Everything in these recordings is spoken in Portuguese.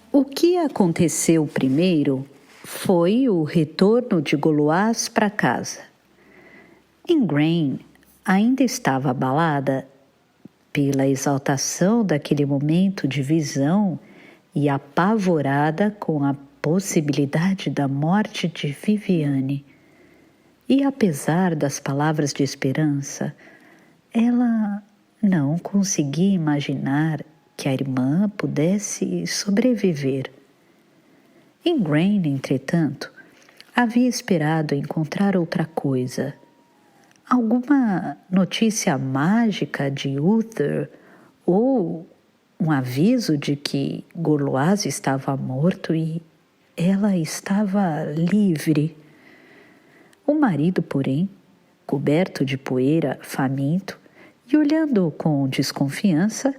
O que aconteceu primeiro foi o retorno de Goloás para casa. Igraine ainda estava abalada pela exaltação daquele momento de visão e apavorada com a possibilidade da morte de Viviane. E apesar das palavras de esperança, ela não conseguia imaginar que a irmã pudesse sobreviver. Igraine, entretanto, havia esperado encontrar outra coisa. Alguma notícia mágica de Uther ou um aviso de que Goloás estava morto e ela estava livre. O marido, porém, coberto de poeira, faminto e olhando com desconfiança,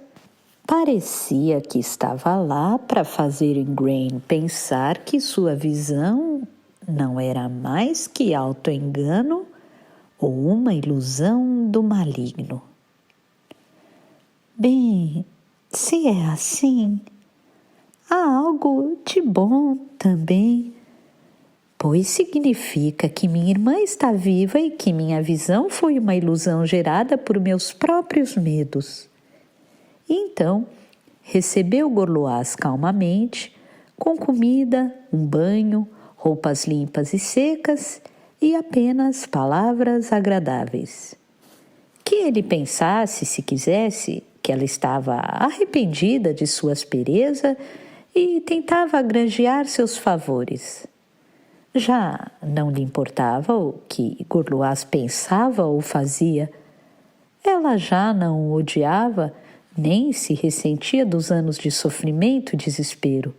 parecia que estava lá para fazer Igraine pensar que sua visão não era mais que auto-engano ou uma ilusão do maligno. Bem, se é assim, há algo de bom também, pois significa que minha irmã está viva e que minha visão foi uma ilusão gerada por meus próprios medos. E então, recebeu Goloás calmamente, com comida, um banho, roupas limpas e secas e apenas palavras agradáveis. Que ele pensasse, se quisesse, que ela estava arrependida de sua aspereza e tentava granjear seus favores. Já não lhe importava o que Goloás pensava ou fazia. Ela já não o odiava, nem se ressentia dos anos de sofrimento e desespero.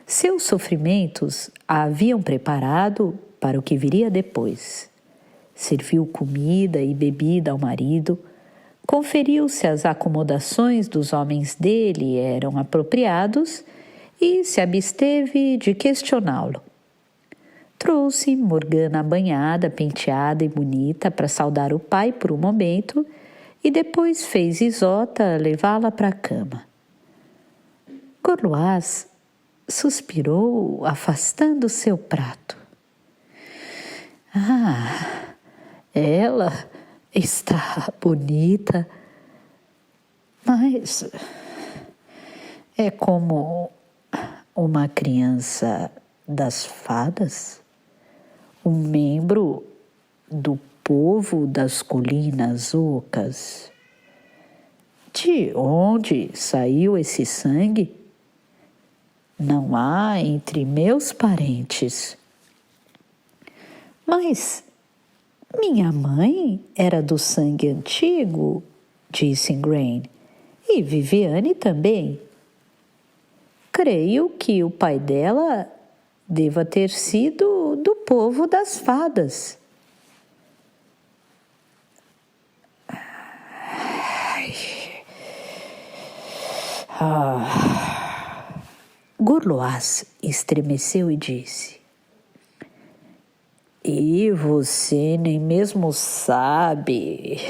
Seus sofrimentos a haviam preparado para o que viria depois. Serviu comida e bebida ao marido, conferiu se as acomodações dos homens dele eram apropriados e se absteve de questioná-lo. Trouxe Morgana banhada, penteada e bonita para saudar o pai por um momento e depois fez Isota levá-la para a cama. Goloás suspirou, afastando seu prato. Ela está bonita, mas é como uma criança das fadas, um membro do povo das colinas ocas. De onde saiu esse sangue? Não há entre meus parentes. Mas minha mãe era do sangue antigo, disse Igraine, e Viviane também. Creio que o pai dela deva ter sido do povo das fadas. Goloás estremeceu e disse: E você nem mesmo sabe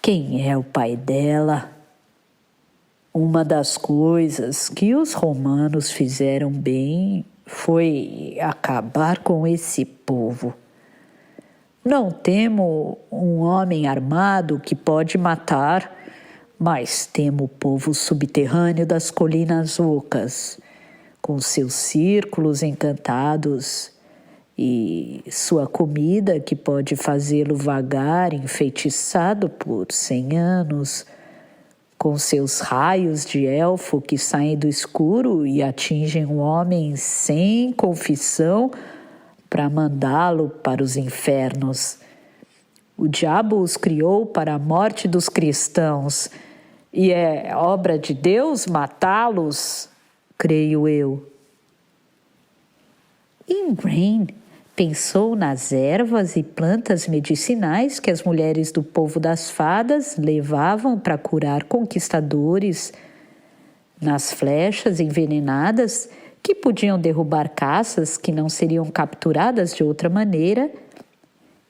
quem é o pai dela? Uma das coisas que os romanos fizeram bem foi acabar com esse povo. Não temo um homem armado que pode matar, mas temo o povo subterrâneo das colinas ocas, com seus círculos encantados e sua comida que pode fazê-lo vagar enfeitiçado por 100 anos, com seus raios de elfo que saem do escuro e atingem o homem sem confissão para mandá-lo para os infernos. O diabo os criou para a morte dos cristãos e é obra de Deus matá-los, creio eu. Igraine pensou nas ervas e plantas medicinais que as mulheres do povo das fadas levavam para curar conquistadores, nas flechas envenenadas que podiam derrubar caças que não seriam capturadas de outra maneira,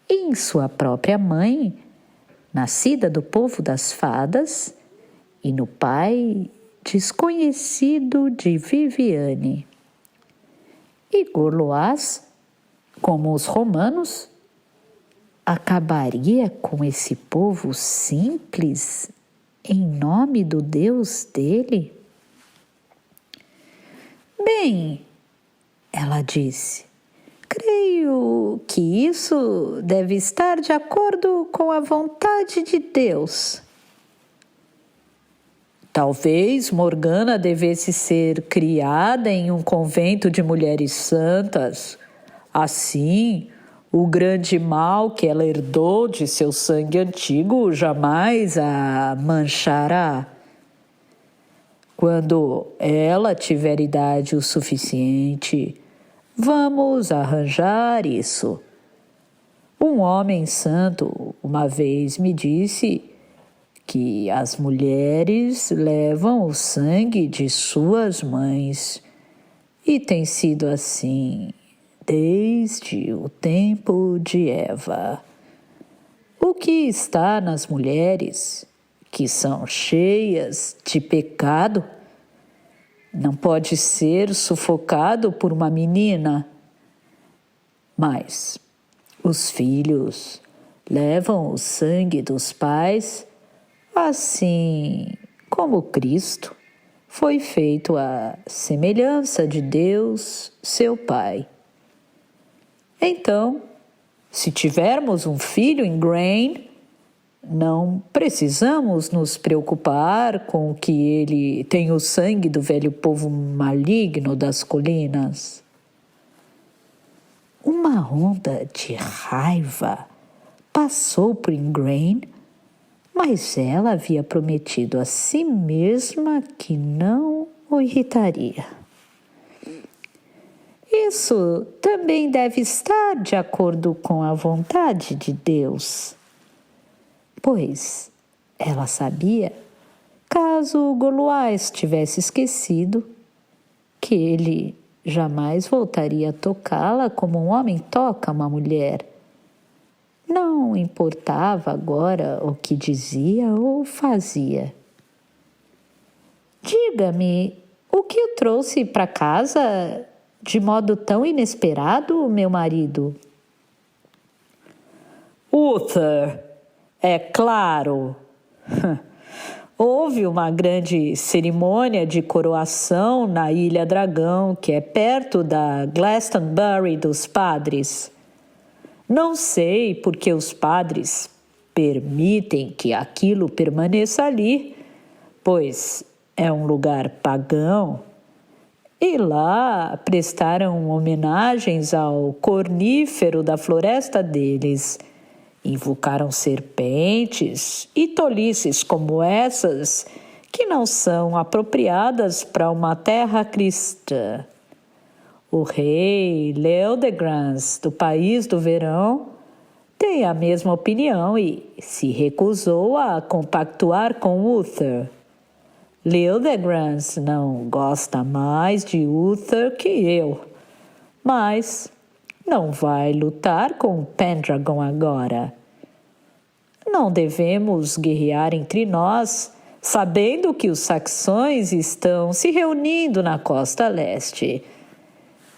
e em sua própria mãe, nascida do povo das fadas, e no pai desconhecido de Viviane. E Gorlois, como os romanos, acabaria com esse povo simples em nome do Deus dele? Bem, ela disse, creio que isso deve estar de acordo com a vontade de Deus. Talvez Morgana devesse ser criada em um convento de mulheres santas. Assim, o grande mal que ela herdou de seu sangue antigo jamais a manchará. Quando ela tiver idade o suficiente, vamos arranjar isso. Um homem santo uma vez me disse que as mulheres levam o sangue de suas mães, e tem sido assim desde o tempo de Eva. O que está nas mulheres, que são cheias de pecado, não pode ser sufocado por uma menina, mas os filhos levam o sangue dos pais, assim como Cristo foi feito à semelhança de Deus, seu Pai. Então, se tivermos um filho em Grain, não precisamos nos preocupar com que ele tem o sangue do velho povo maligno das colinas. Uma onda de raiva passou por Ingrain, mas ela havia prometido a si mesma que não o irritaria. Isso também deve estar de acordo com a vontade de Deus, pois ela sabia, caso Gorlois tivesse esquecido, que ele jamais voltaria a tocá-la como um homem toca uma mulher. Não importava agora o que dizia ou fazia. Diga-me, o que o trouxe para casa de modo tão inesperado, meu marido? Uther, é claro. Houve uma grande cerimônia de coroação na Ilha Dragão, que é perto da Glastonbury dos padres. Não sei por que os padres permitem que aquilo permaneça ali, pois é um lugar pagão. E lá prestaram homenagens ao cornífero da floresta deles. Invocaram serpentes e tolices como essas que não são apropriadas para uma terra cristã. O rei Leodegrance, do País do Verão, tem a mesma opinião e se recusou a compactuar com Uther. Leodegrance não gosta mais de Uther que eu, mas não vai lutar com Pendragon agora. Não devemos guerrear entre nós, sabendo que os saxões estão se reunindo na costa leste.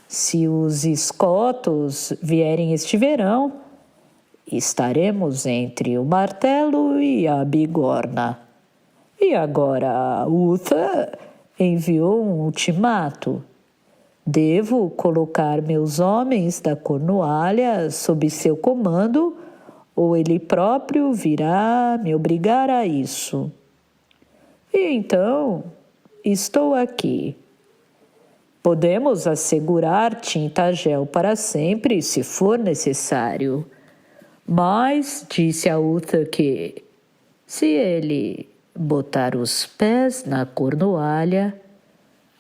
Se os escotos vierem este verão, estaremos entre o martelo e a bigorna. E agora Uther enviou um ultimato. Devo colocar meus homens da Cornualha sob seu comando, ou ele próprio virá me obrigar a isso. E então, estou aqui. Podemos assegurar Tintagel para sempre, se for necessário. Mas disse a Uther que, se ele botar os pés na Cornualha,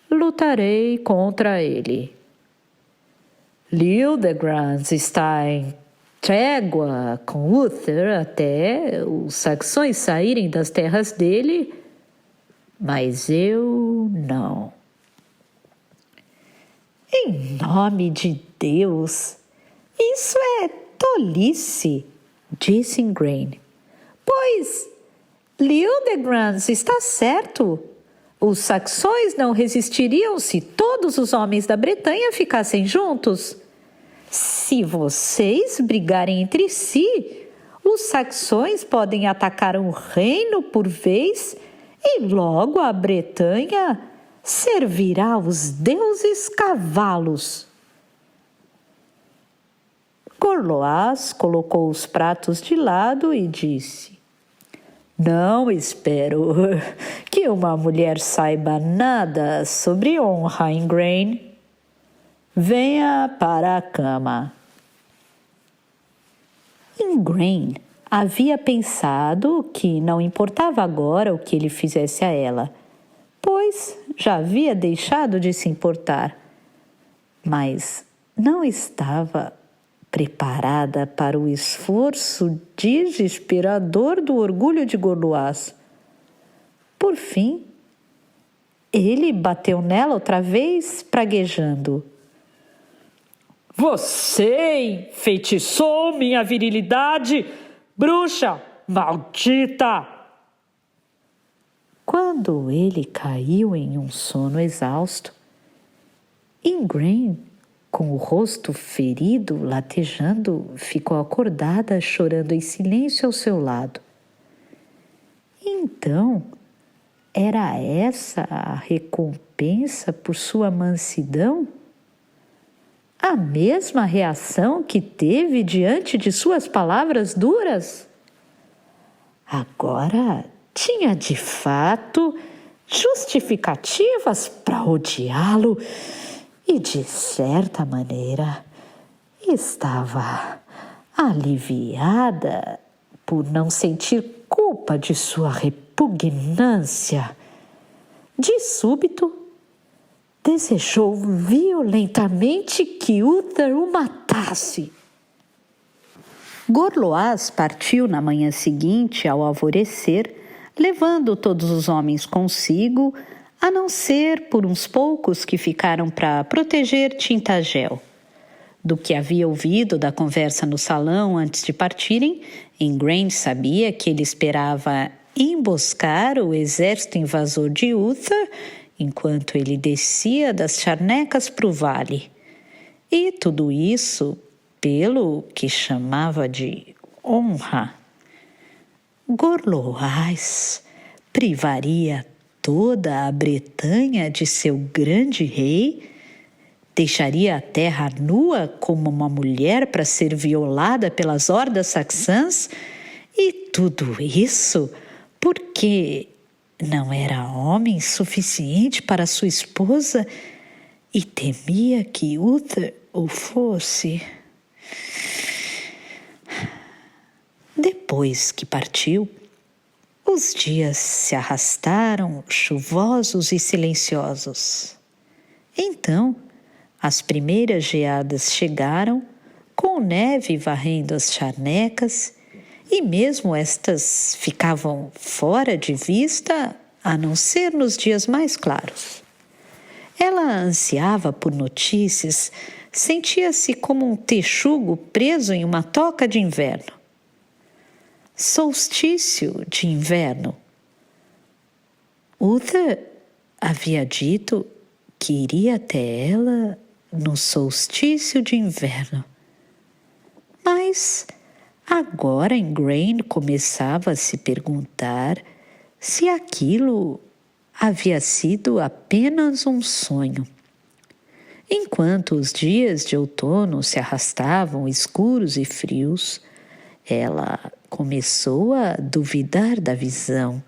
lutarei contra ele. Leodegrance está em trégua com Uther até os saxões saírem das terras dele, mas eu não. Em nome de Deus, isso é tolice, disse Ingrain. Pois Leodegrance está certo. Os saxões não resistiriam se todos os homens da Bretanha ficassem juntos. Se vocês brigarem entre si, os saxões podem atacar um reino por vez e logo a Bretanha servirá aos deuses cavalos. Gorlois colocou os pratos de lado e disse: Não espero que uma mulher saiba nada sobre honra, Ingrain. Venha para a cama. Ingrain havia pensado que não importava agora o que ele fizesse a ela, pois já havia deixado de se importar. Mas não estava preparada para o esforço desesperador do orgulho de Gorlois. Por fim, ele bateu nela outra vez, praguejando: Você enfeitiçou minha virilidade, bruxa maldita! Quando ele caiu em um sono exausto, Ingrain, com o rosto ferido, latejando, ficou acordada, chorando em silêncio ao seu lado. Então, era essa a recompensa por sua mansidão? A mesma reação que teve diante de suas palavras duras? Agora tinha de fato justificativas para odiá-lo e, de certa maneira, estava aliviada por não sentir culpa de sua repugnância. De súbito, desejou violentamente que Uther o matasse. Gorlois partiu na manhã seguinte, ao alvorecer, levando todos os homens consigo, a não ser por uns poucos que ficaram para proteger Tintagel. Do que havia ouvido da conversa no salão antes de partirem, Ingrain sabia que ele esperava emboscar o exército invasor de Uther enquanto ele descia das charnecas para o vale. E tudo isso pelo que chamava de honra. Gorlois privaria toda a Bretanha de seu grande rei, deixaria a terra nua como uma mulher para ser violada pelas hordas saxãs, e tudo isso porque não era homem suficiente para sua esposa e temia que Uther o fosse. Depois que partiu, os dias se arrastaram, chuvosos e silenciosos. Então, as primeiras geadas chegaram, com neve varrendo as charnecas, e mesmo estas ficavam fora de vista, a não ser nos dias mais claros. Ela ansiava por notícias, sentia-se como um texugo preso em uma toca de inverno. Solstício de inverno. Uther havia dito que iria até ela no solstício de inverno. Mas agora Ingrain começava a se perguntar se aquilo havia sido apenas um sonho. Enquanto os dias de outono se arrastavam escuros e frios, ela começou a duvidar da visão,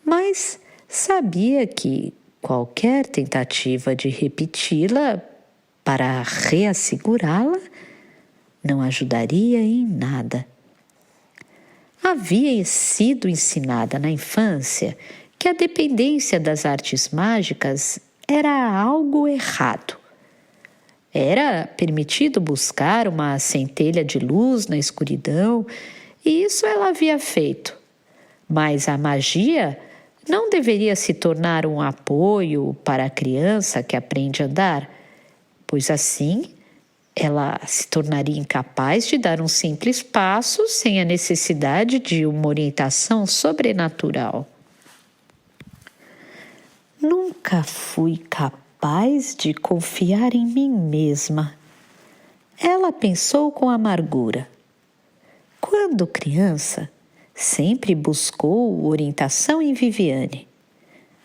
mas sabia que qualquer tentativa de repeti-la para reassegurá-la não ajudaria em nada. Havia sido ensinada na infância que a dependência das artes mágicas era algo errado. Era permitido buscar uma centelha de luz na escuridão, e isso ela havia feito. Mas a magia não deveria se tornar um apoio para a criança que aprende a andar, pois assim ela se tornaria incapaz de dar um simples passo sem a necessidade de uma orientação sobrenatural. nunca fui capaz de confiar em mim mesma. Ela pensou com amargura. Quando criança, sempre buscou orientação em Viviane.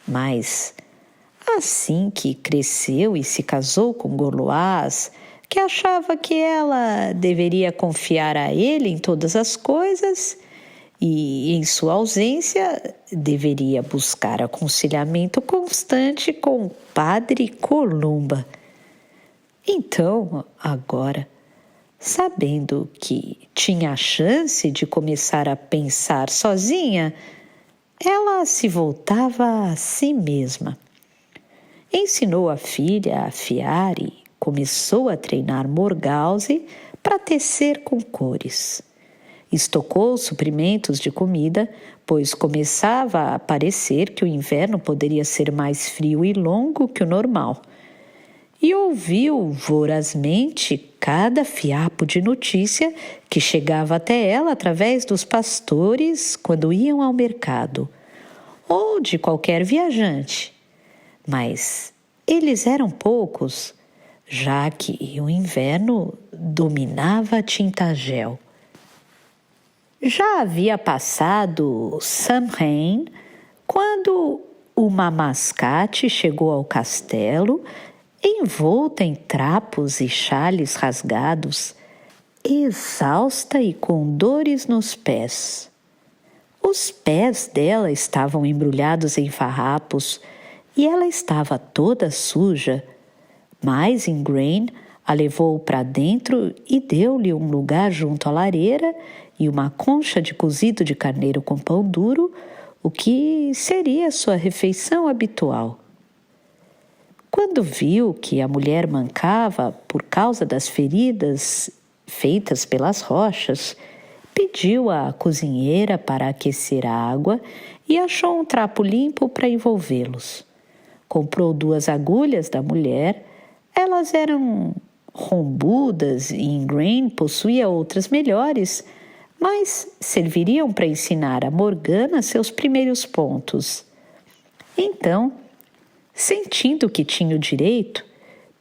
Mas, assim que cresceu e se casou com Gorlois, que achava que ela deveria confiar a ele em todas as coisas e, em sua ausência, deveria buscar aconselhamento constante com o padre Columba. Então, agora, sabendo que tinha a chance de começar a pensar sozinha, ela se voltava a si mesma. Ensinou a filha a afiar e começou a treinar Morgause para tecer com cores. Estocou suprimentos de comida, pois começava a parecer que o inverno poderia ser mais frio e longo que o normal. E ouviu vorazmente cada fiapo de notícia que chegava até ela através dos pastores quando iam ao mercado, ou de qualquer viajante. Mas eles eram poucos, já que o inverno dominava Tintagel. Já havia passado Samhain quando uma mascate chegou ao castelo, envolta em trapos e xales rasgados, exausta e com dores nos pés. Os pés dela estavam embrulhados em farrapos e ela estava toda suja, mas Ingrain a levou para dentro e deu-lhe um lugar junto à lareira e uma concha de cozido de carneiro com pão duro, o que seria sua refeição habitual. Quando viu que a mulher mancava por causa das feridas feitas pelas rochas, pediu à cozinheira para aquecer a água e achou um trapo limpo para envolvê-los. Comprou 2 agulhas da mulher, elas eram rombudas e Ingrain possuía outras melhores, mas serviriam para ensinar a Morgana seus primeiros pontos. Então, sentindo que tinha o direito,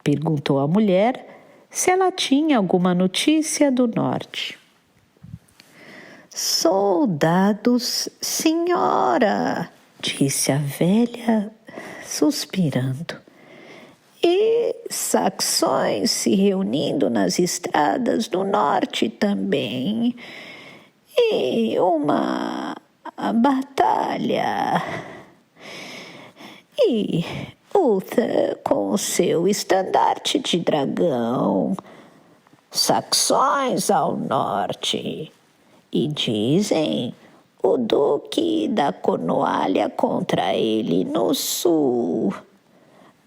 perguntou à mulher se ela tinha alguma notícia do norte. Soldados, senhora, disse a velha, suspirando, e saxões se reunindo nas estradas do norte também, e uma batalha. E Uther com o seu estandarte de dragão, saxões ao norte, e dizem o duque da Cornualha contra ele no sul.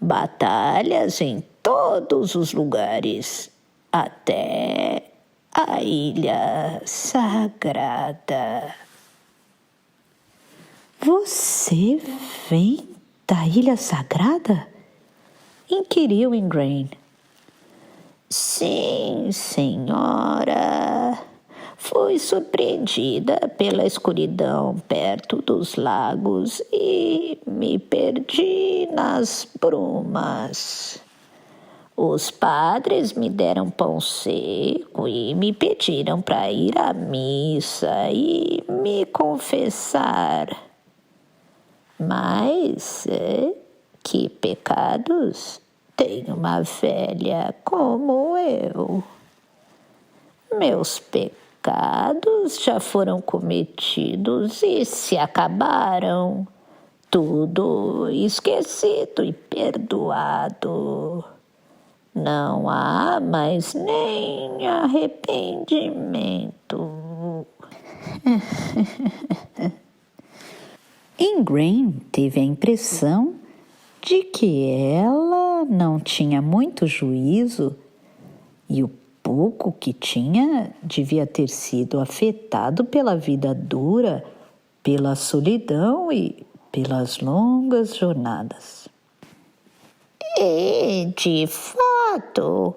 Batalhas em todos os lugares, até a Ilha Sagrada. Você vem da Ilha Sagrada? Inquiriu Ingrain. Sim, senhora. Fui surpreendida pela escuridão perto dos lagos e me perdi nas brumas. Os padres me deram pão seco e me pediram para ir à missa e me confessar. Mas que pecados tem uma velha como eu? Meus pecados já foram cometidos e se acabaram. Tudo esquecido e perdoado. Não há mais nem arrependimento. Ingrain teve a impressão de que ela não tinha muito juízo e o pouco que tinha devia ter sido afetado pela vida dura, pela solidão e pelas longas jornadas. E, de fato,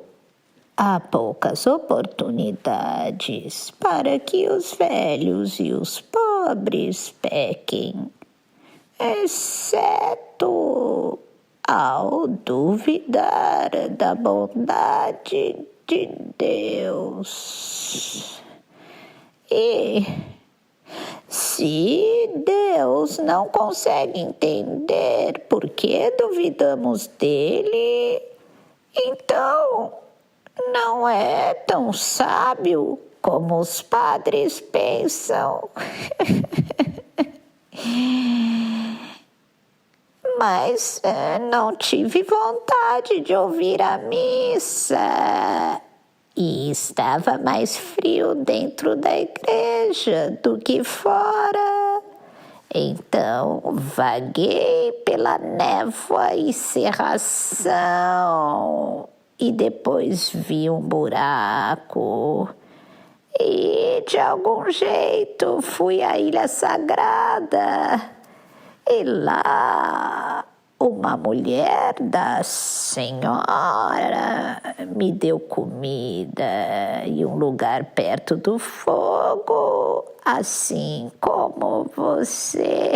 há poucas oportunidades para que os velhos e os pobres pequem, exceto ao duvidar da bondade de Deus. E se Deus não consegue entender por que duvidamos dele, então não é tão sábio como os padres pensam. Mas não tive vontade de ouvir a missa. E estava mais frio dentro da igreja do que fora. Então vaguei pela névoa e cerração. E depois vi um buraco. E de algum jeito fui à Ilha Sagrada. E lá uma mulher da senhora me deu comida e um lugar perto do fogo, assim como você.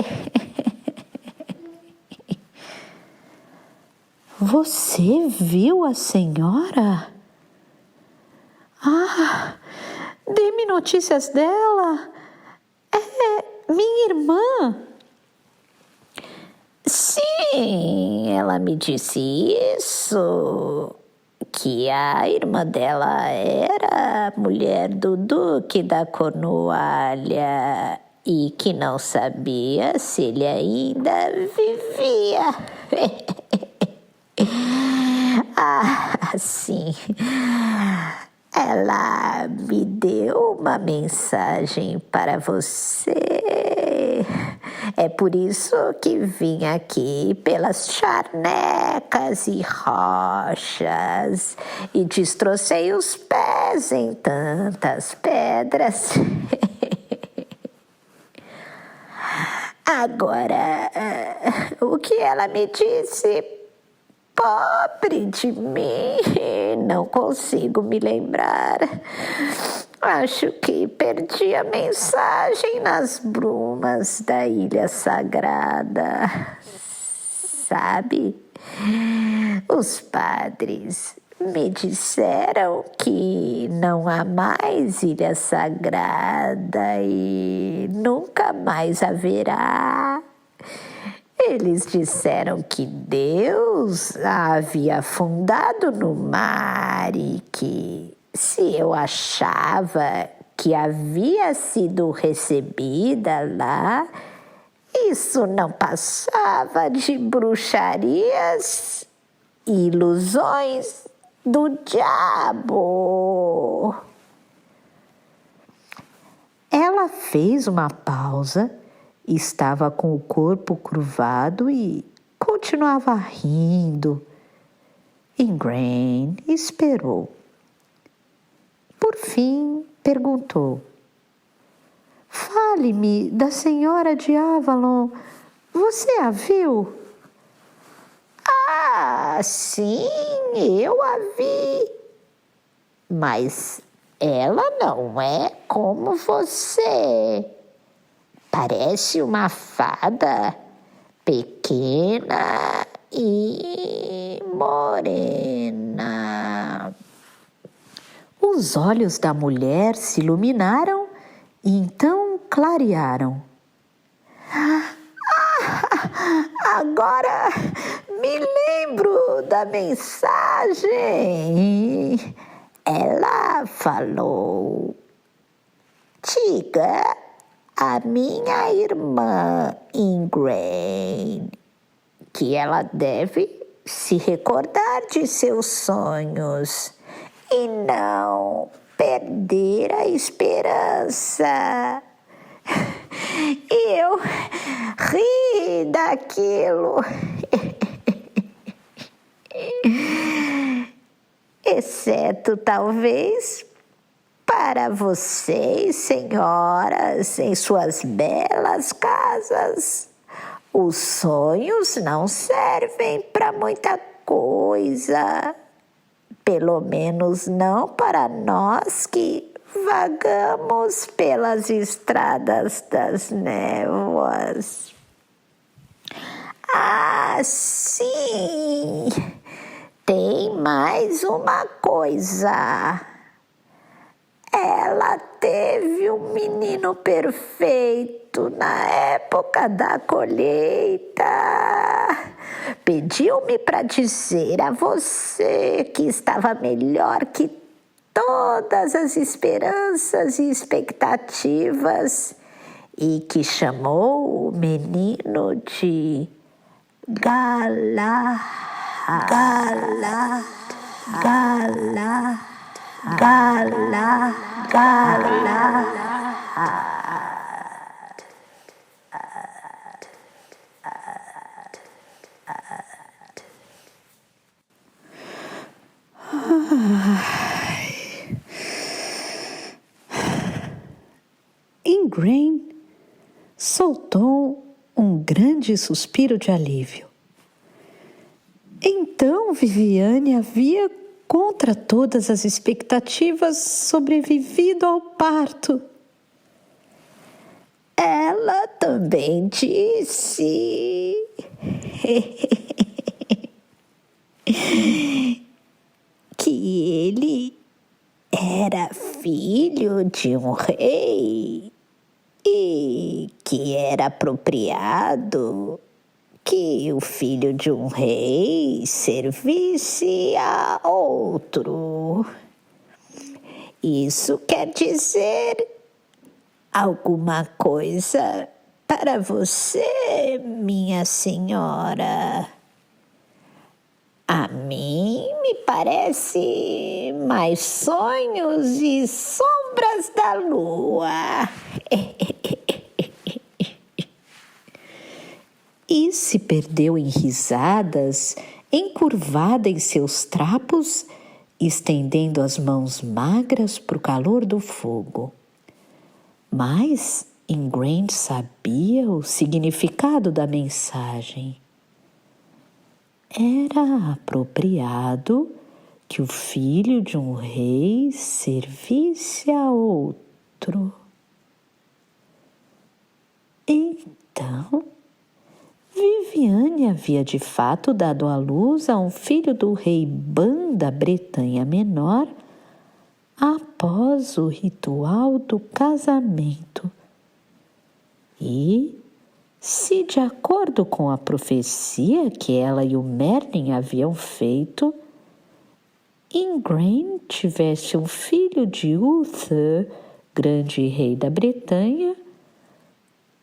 Você viu a senhora? Ah, dê-me notícias dela. É minha irmã. Sim, ela me disse isso, que a irmã dela era mulher do Duque da Cornualha e que não sabia se ele ainda vivia. Ah, sim. Ela me deu uma mensagem para você. É por isso que vim aqui pelas charnecas e rochas e destrocei os pés em tantas pedras. Agora, o que ela me disse? Pobre de mim, não consigo me lembrar. Acho que perdi a mensagem nas brumas da Ilha Sagrada. Sabe, os padres me disseram que não há mais Ilha Sagrada e nunca mais haverá. Eles disseram que Deus a havia afundado no mar e que, se eu achava que havia sido recebida lá, isso não passava de bruxarias e ilusões do diabo. Ela fez uma pausa. Estava com o corpo curvado e continuava rindo. Ingrain esperou. Por fim, perguntou: Fale-me da senhora de Avalon. Você a viu? Ah, sim, eu a vi. Mas ela não é como você. Parece uma fada pequena e morena. Os olhos da mulher se iluminaram e então clarearam. Agora me lembro da mensagem. Ela falou: diga a minha irmã Ingrain que ela deve se recordar de seus sonhos e não perder a esperança. E eu ri daquilo. Exceto, talvez, para vocês, senhoras, em suas belas casas. Os sonhos não servem para muita coisa. Pelo menos não para nós que vagamos pelas estradas das névoas. Ah, sim! Tem mais uma coisa. Ela teve um menino perfeito na época da colheita. Pediu-me para dizer a você que estava melhor que todas as esperanças e expectativas e que chamou o menino de Galahad. Ingrain soltou um grande suspiro de alívio. Então Viviane havia, contra todas as expectativas, sobrevivido ao parto. Ela também disse que ele era filho de um rei e que era apropriado que o filho de um rei servisse a outro. Isso quer dizer alguma coisa para você, minha senhora? A mim me parece mais sonhos e sombras da lua. E se perdeu em risadas, encurvada em seus trapos, estendendo as mãos magras para o calor do fogo. Mas Ingrain sabia o significado da mensagem. Era apropriado que o filho de um rei servisse a outro. Então, Viviane havia de fato dado à luz a um filho do rei Ban da Bretanha Menor após o ritual do casamento. E, se de acordo com a profecia que ela e o Merlin haviam feito, Ingrain tivesse um filho de Uther, grande rei da Bretanha,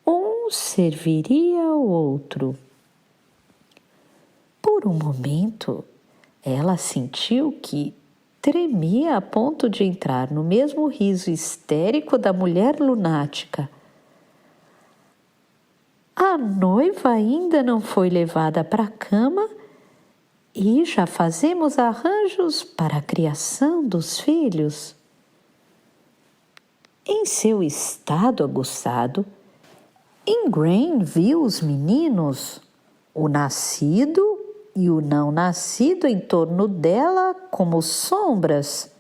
um serviria ao outro. Por um momento, ela sentiu que tremia a ponto de entrar no mesmo riso histérico da mulher lunática. A noiva ainda não foi levada para a cama e já fazemos arranjos para a criação dos filhos. Em seu estado aguçado, Ingrain viu os meninos, o nascido e o não nascido em torno dela como sombras.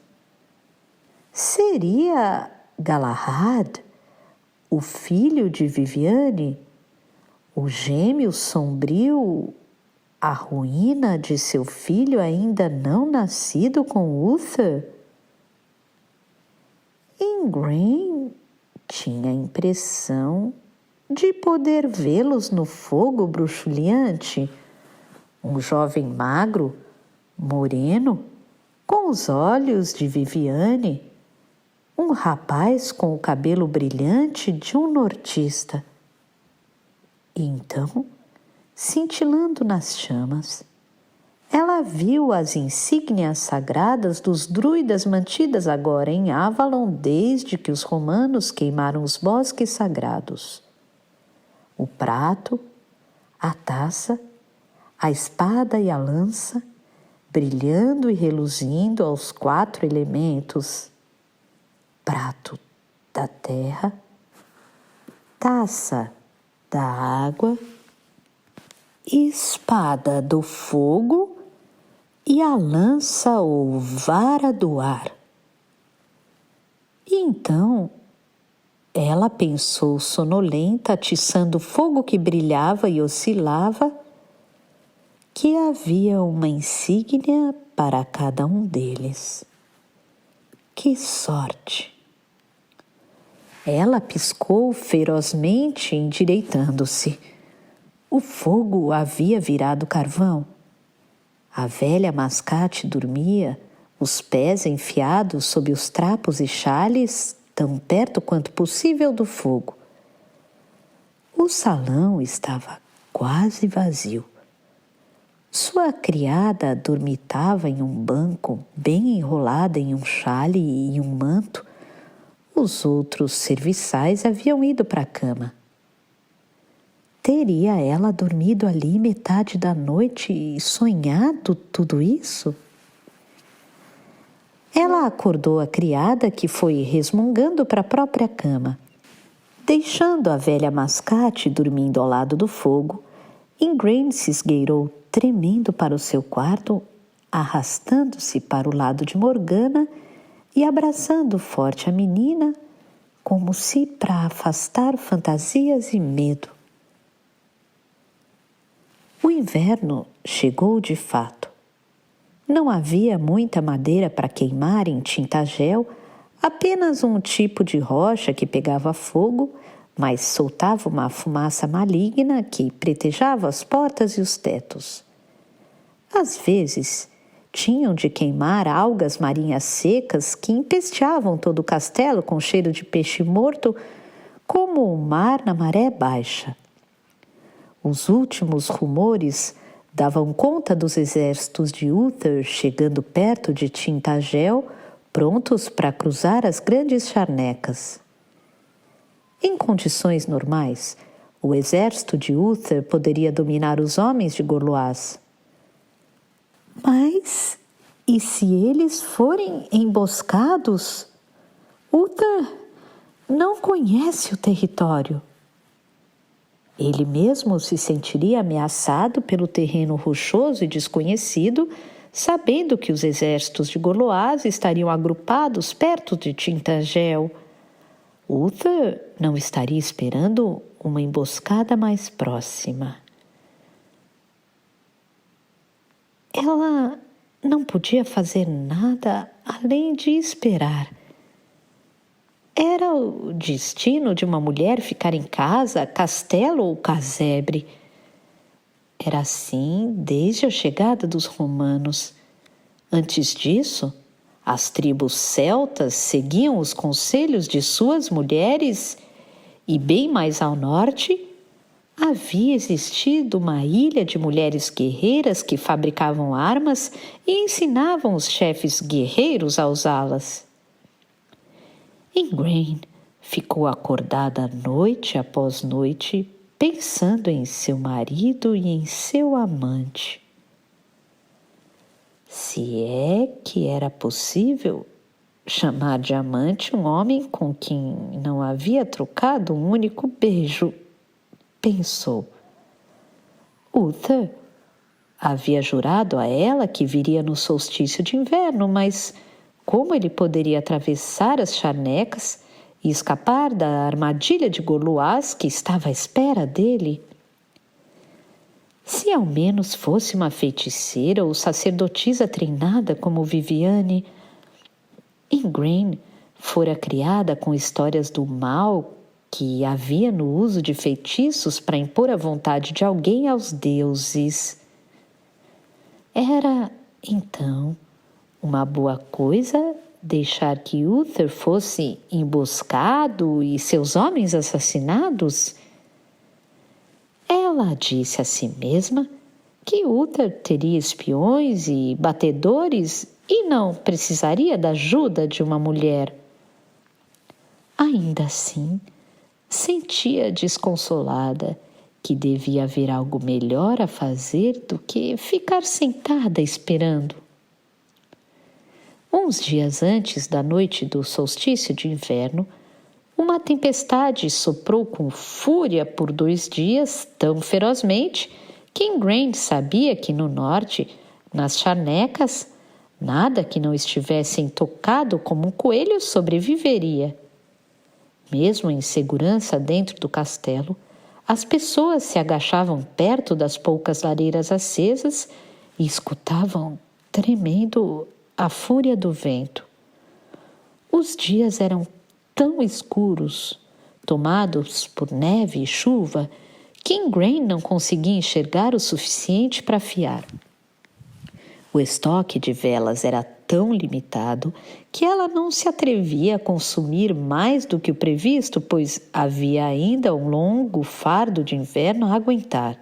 Seria Galahad, o filho de Viviane, o gêmeo sombrio, a ruína de seu filho ainda não nascido com Uther? Ingrain tinha a impressão de poder vê-los no fogo bruxuleante, um jovem magro, moreno, com os olhos de Viviane, um rapaz com o cabelo brilhante de um nortista. E então, cintilando nas chamas, ela viu as insígnias sagradas dos druidas mantidas agora em Avalon desde que os romanos queimaram os bosques sagrados. O prato, a taça, a espada e a lança, brilhando e reluzindo aos 4 elementos: prato da terra, taça da água, espada do fogo e a lança ou vara do ar. E então ela pensou sonolenta, atiçando o fogo que brilhava e oscilava, que havia uma insígnia para cada um deles. Que sorte! Ela piscou ferozmente, endireitando-se. O fogo havia virado carvão. A velha mascate dormia, os pés enfiados sob os trapos e xales, tão perto quanto possível do fogo. O salão estava quase vazio. Sua criada dormitava em um banco, bem enrolada em um xale e um manto. Os outros serviçais haviam ido para a cama. Teria ela dormido ali metade da noite e sonhado tudo isso? Ela acordou a criada, que foi resmungando para a própria cama. Deixando a velha mascate dormindo ao lado do fogo, Ingrain se esgueirou tremendo para o seu quarto, arrastando-se para o lado de Morgana e abraçando forte a menina, como se para afastar fantasias e medo. O inverno chegou de fato. Não havia muita madeira para queimar em Tintagel, apenas um tipo de rocha que pegava fogo, mas soltava uma fumaça maligna que pretejava as portas e os tetos. Às vezes, tinham de queimar algas marinhas secas que empesteavam todo o castelo com cheiro de peixe morto, como o mar na maré baixa. Os últimos rumores davam conta dos exércitos de Uther chegando perto de Tintagel, prontos para cruzar as grandes charnecas. Em condições normais, o exército de Uther poderia dominar os homens de Gorlois. Mas, e se eles forem emboscados? Uther não conhece o território. Ele mesmo se sentiria ameaçado pelo terreno rochoso e desconhecido, sabendo que os exércitos de Gorlois estariam agrupados perto de Tintagel. Uther não estaria esperando uma emboscada mais próxima. Ela não podia fazer nada além de esperar. Era o destino de uma mulher ficar em casa, castelo ou casebre. Era assim desde a chegada dos romanos. Antes disso, as tribos celtas seguiam os conselhos de suas mulheres e, bem mais ao norte, havia existido uma ilha de mulheres guerreiras que fabricavam armas e ensinavam os chefes guerreiros a usá-las. Ingrain ficou acordada noite após noite, pensando em seu marido e em seu amante. Se é que era possível chamar de amante um homem com quem não havia trocado um único beijo, pensou. Uther havia jurado a ela que viria no solstício de inverno, mas como ele poderia atravessar as charnecas e escapar da armadilha de Gorlois que estava à espera dele? Se ao menos fosse uma feiticeira ou sacerdotisa treinada como Viviane. Ingrain fora criada com histórias do mal que havia no uso de feitiços para impor a vontade de alguém aos deuses. Era, então, uma boa coisa deixar que Uther fosse emboscado e seus homens assassinados? Ela disse a si mesma que Uther teria espiões e batedores e não precisaria da ajuda de uma mulher. Ainda assim, sentia desconsolada que devia haver algo melhor a fazer do que ficar sentada esperando. Uns dias antes da noite do solstício de inverno, uma tempestade soprou com fúria por 2 dias tão ferozmente que Ingrain sabia que no norte, nas charnecas, nada que não estivesse intocado como um coelho sobreviveria. Mesmo em segurança dentro do castelo, As pessoas se agachavam perto das poucas lareiras acesas e escutavam, tremendo, a fúria do vento. Os dias eram tão escuros, tomados por neve e chuva, que Ingrain não conseguia enxergar o suficiente para afiar. O estoque de velas era tão limitado que ela não se atrevia a consumir mais do que o previsto, pois havia ainda um longo fardo de inverno a aguentar.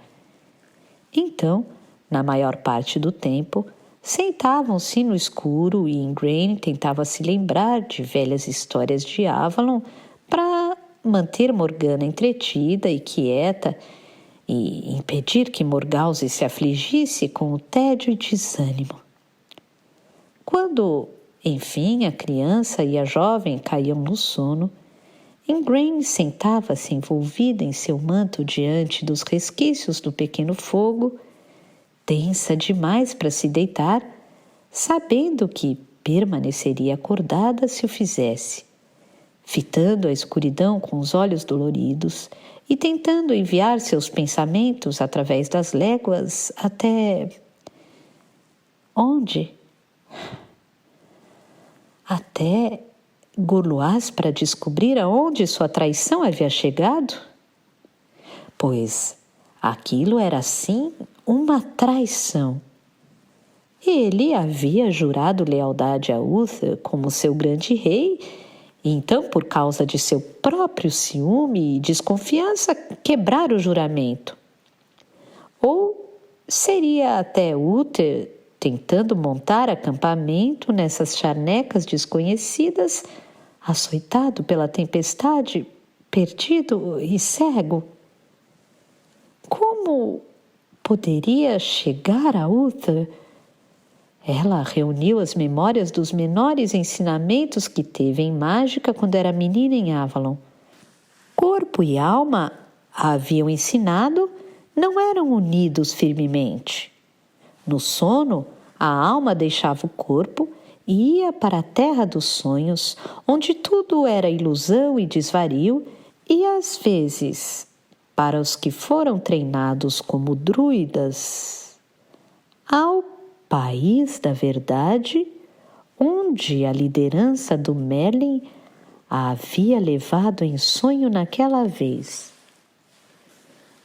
Então, na maior parte do tempo, sentavam-se no escuro e Ingrain tentava se lembrar de velhas histórias de Avalon para manter Morgana entretida e quieta e impedir que Morgause se afligisse com o tédio e desânimo. Quando, enfim, a criança e a jovem caíam no sono, Ingrain sentava-se envolvida em seu manto diante dos resquícios do pequeno fogo, tensa demais para se deitar, sabendo que permaneceria acordada se o fizesse, fitando a escuridão com os olhos doloridos e tentando enviar seus pensamentos através das léguas até... onde? Até Gorluaz para descobrir aonde sua traição havia chegado? Pois aquilo era sim uma traição. Ele havia jurado lealdade a Uther como seu grande rei, e então, por causa de seu próprio ciúme e desconfiança, quebrar o juramento. Ou seria até Uther tentando montar acampamento nessas charnecas desconhecidas, açoitado pela tempestade, perdido e cego? Como poderia chegar a Uther? Ela reuniu as memórias dos menores ensinamentos que teve em mágica quando era menina em Avalon. Corpo e alma, a haviam ensinado, não eram unidos firmemente. No sono, a alma deixava o corpo e ia para a terra dos sonhos, onde tudo era ilusão e desvario, e às vezes, para os que foram treinados como druidas, ao país da verdade, onde a liderança do Merlin a havia levado em sonho naquela vez.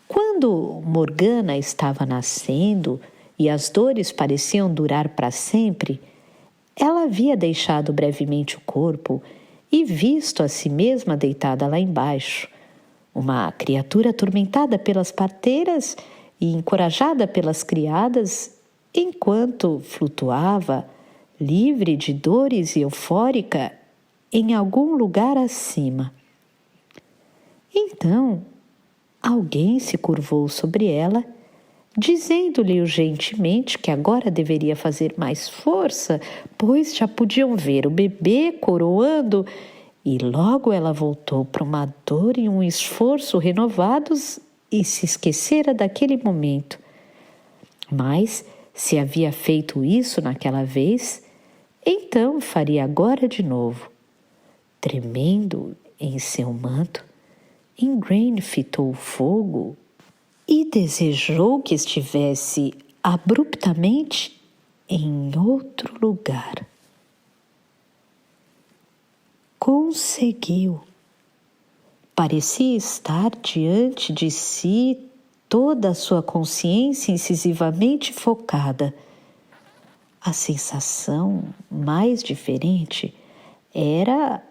Quando Morgana estava nascendo e as dores pareciam durar para sempre, ela havia deixado brevemente o corpo e visto a si mesma deitada lá embaixo, uma criatura atormentada pelas parteiras e encorajada pelas criadas, enquanto flutuava, livre de dores e eufórica, em algum lugar acima. Então, alguém se curvou sobre ela, dizendo-lhe urgentemente que agora deveria fazer mais força, pois já podiam ver o bebê coroando, e logo ela voltou para uma dor e um esforço renovados e se esquecera daquele momento. Mas, se havia feito isso naquela vez, então faria agora de novo. Tremendo em seu manto, Ingrain fitou o fogo e desejou que estivesse abruptamente em outro lugar. Conseguiu. Parecia estar diante de si toda a sua consciência incisivamente focada. A sensação mais diferente era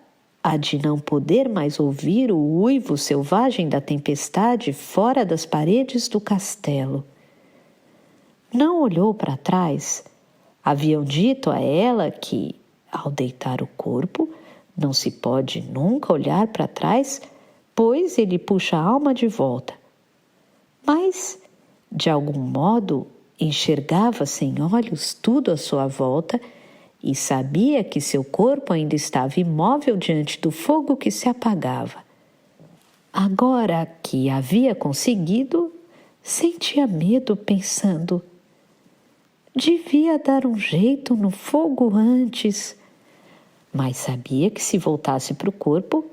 a de não poder mais ouvir o uivo selvagem da tempestade fora das paredes do castelo. Não olhou para trás. Haviam dito a ela que, ao deitar o corpo, não se pode nunca olhar para trás, pois ele puxa a alma de volta. Mas, de algum modo, enxergava sem olhos tudo à sua volta e sabia que seu corpo ainda estava imóvel diante do fogo que se apagava. Agora que havia conseguido, sentia medo pensando: devia dar um jeito no fogo antes. Mas sabia que se voltasse para o corpo,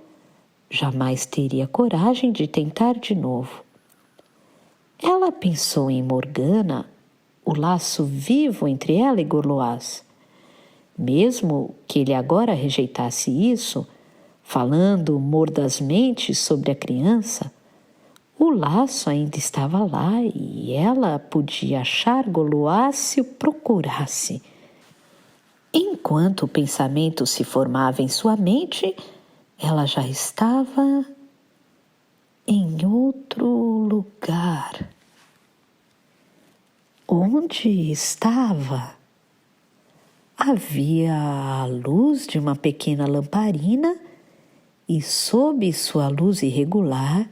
jamais teria coragem de tentar de novo. Ela pensou em Morgana, o laço vivo entre ela e Gorloás. Mesmo que ele agora rejeitasse isso, falando mordazmente sobre a criança, o laço ainda estava lá e ela podia achar Gorloás se o procurasse. Enquanto o pensamento se formava em sua mente, ela já estava em outro lugar. Onde estava? Havia a luz de uma pequena lamparina e, sob sua luz irregular,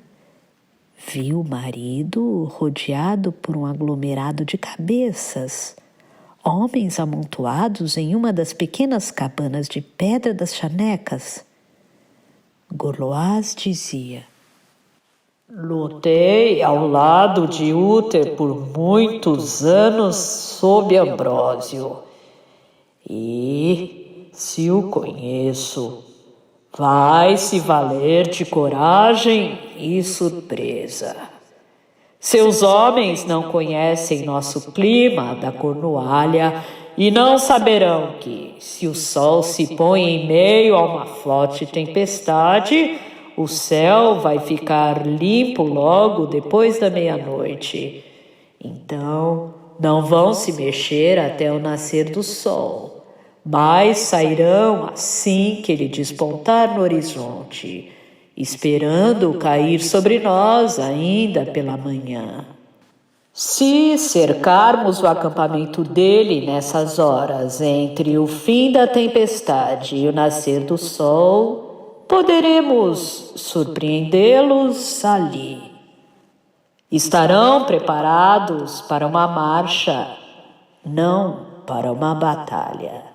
viu o marido rodeado por um aglomerado de cabeças, homens amontoados em uma das pequenas cabanas de pedra das chanecas. Gorloás dizia: Lutei ao lado de Uther por muitos anos sob Ambrósio. E, se o conheço, vai se valer de coragem e surpresa. Seus homens não conhecem nosso clima da Cornualha e não saberão que, se o sol se põe em meio a uma forte tempestade, o céu vai ficar limpo logo depois da meia-noite. Então, não vão se mexer até o nascer do sol, mas sairão assim que ele despontar no horizonte, esperando cair sobre nós ainda pela manhã. Se cercarmos o acampamento dele nessas horas, entre o fim da tempestade e o nascer do sol, poderemos surpreendê-los ali. Estarão preparados para uma marcha, não para uma batalha.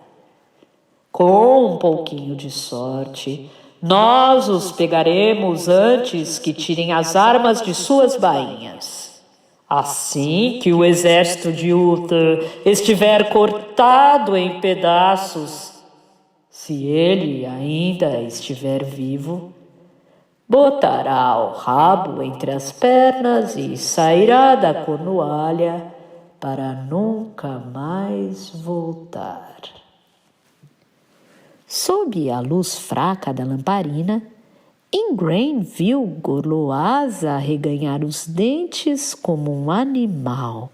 Com um pouquinho de sorte, nós os pegaremos antes que tirem as armas de suas bainhas. Assim que o exército de Uther estiver cortado em pedaços, se ele ainda estiver vivo, botará o rabo entre as pernas e sairá da Cornualha para nunca mais voltar. Sob a luz fraca da lamparina, Ingrain viu Gorloás arreganhar os dentes como um animal.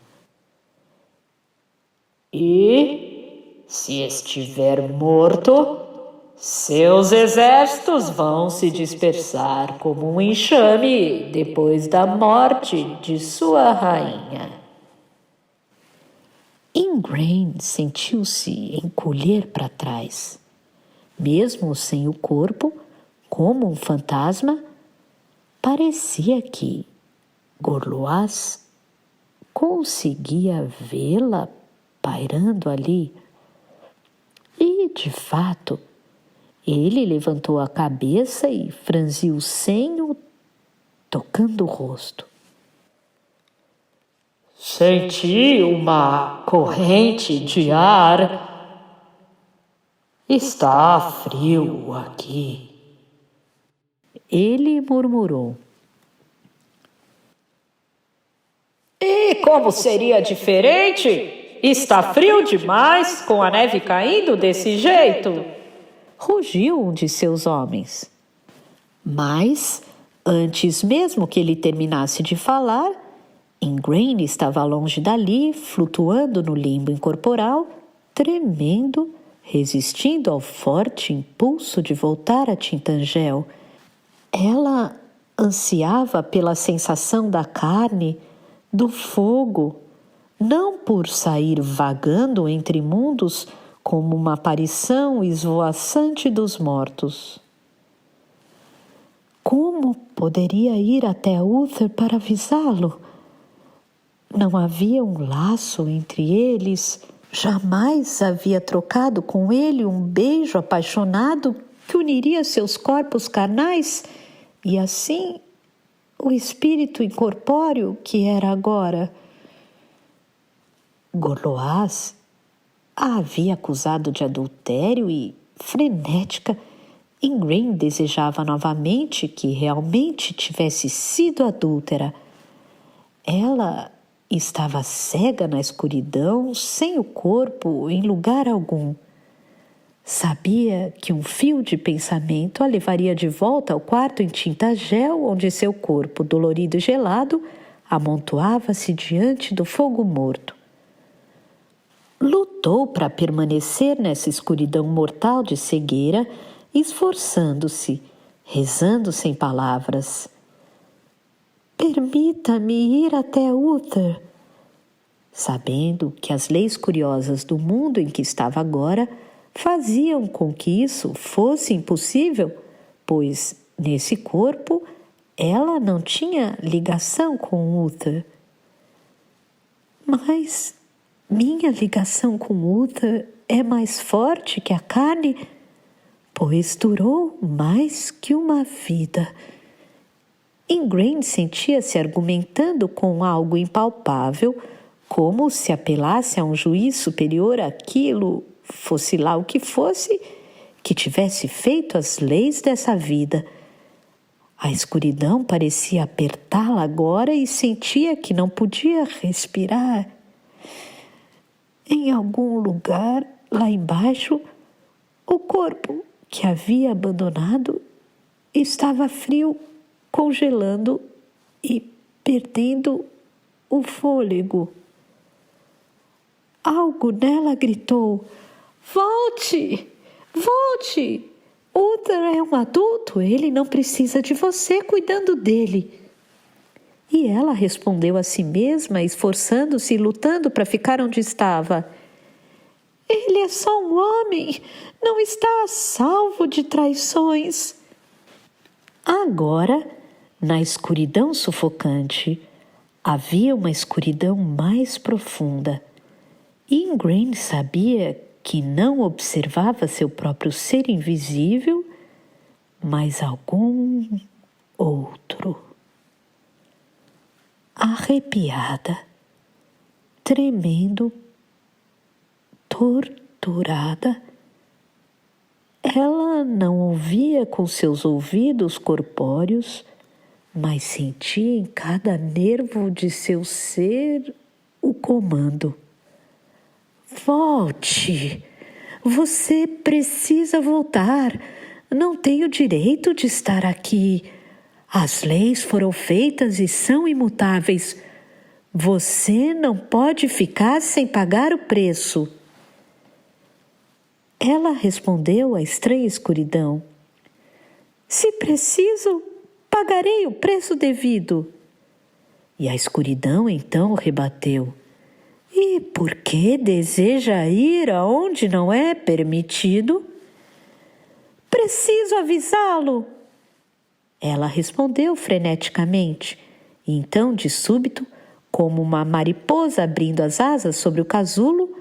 E, se estiver morto, seus exércitos vão se dispersar como um enxame depois da morte de sua rainha. Ingrain sentiu-se encolher para trás. Mesmo sem o corpo, como um fantasma, parecia que Gorloás conseguia vê-la pairando ali. E, de fato, ele levantou a cabeça e franziu o senho, tocando o rosto. Senti uma corrente de ar. Está frio aqui. Ele murmurou. E como seria diferente? Está frio demais com a neve caindo desse jeito? Rugiu um de seus homens. Mas, antes mesmo que ele terminasse de falar, Ingrain estava longe dali, flutuando no limbo incorporal, tremendo, resistindo ao forte impulso de voltar a Tintangel. Ela ansiava pela sensação da carne, do fogo, não por sair vagando entre mundos como uma aparição esvoaçante dos mortos. Como poderia ir até Uther para avisá-lo? Não havia um laço entre eles. Jamais havia trocado com ele um beijo apaixonado que uniria seus corpos carnais e assim o espírito incorpóreo que era agora. Gorloás a havia acusado de adultério e, frenética, Ingrain desejava novamente que realmente tivesse sido adúltera. Ela estava cega na escuridão, sem o corpo em lugar algum. Sabia que um fio de pensamento a levaria de volta ao quarto em tinta gel, onde seu corpo, dolorido e gelado, amontoava-se diante do fogo morto. Lutou para permanecer nessa escuridão mortal de cegueira, esforçando-se, rezando sem palavras. Permita-me ir até Uther. Sabendo que as leis curiosas do mundo em que estava agora faziam com que isso fosse impossível, pois nesse corpo ela não tinha ligação com Uther. Mas minha ligação com Uther é mais forte que a carne, pois durou mais que uma vida. Ingrain sentia-se argumentando com algo impalpável, como se apelasse a um juiz superior àquilo, fosse lá o que fosse, que tivesse feito as leis dessa vida. A escuridão parecia apertá-la agora e sentia que não podia respirar. Em algum lugar, lá embaixo, o corpo que havia abandonado estava frio, congelando e perdendo o fôlego. Algo nela gritou: "Volte! Volte! Uther é um adulto, ele não precisa de você cuidando dele." E ela respondeu a si mesma, esforçando-se e lutando para ficar onde estava: "Ele é só um homem, não está a salvo de traições." Agora, na escuridão sufocante, havia uma escuridão mais profunda. Ingrain sabia que não observava seu próprio ser invisível, mas algum outro. Arrepiada, tremendo, torturada, ela não ouvia com seus ouvidos corpóreos, mas sentia em cada nervo de seu ser o comando. "Volte! Você precisa voltar. Não tem o direito de estar aqui. As leis foram feitas e são imutáveis. Você não pode ficar sem pagar o preço." Ela respondeu à estranha escuridão: "Se preciso, pagarei o preço devido." E a escuridão então rebateu: "E por que deseja ir aonde não é permitido?" "Preciso avisá-lo." Ela respondeu freneticamente, e então, de súbito, como uma mariposa abrindo as asas sobre o casulo,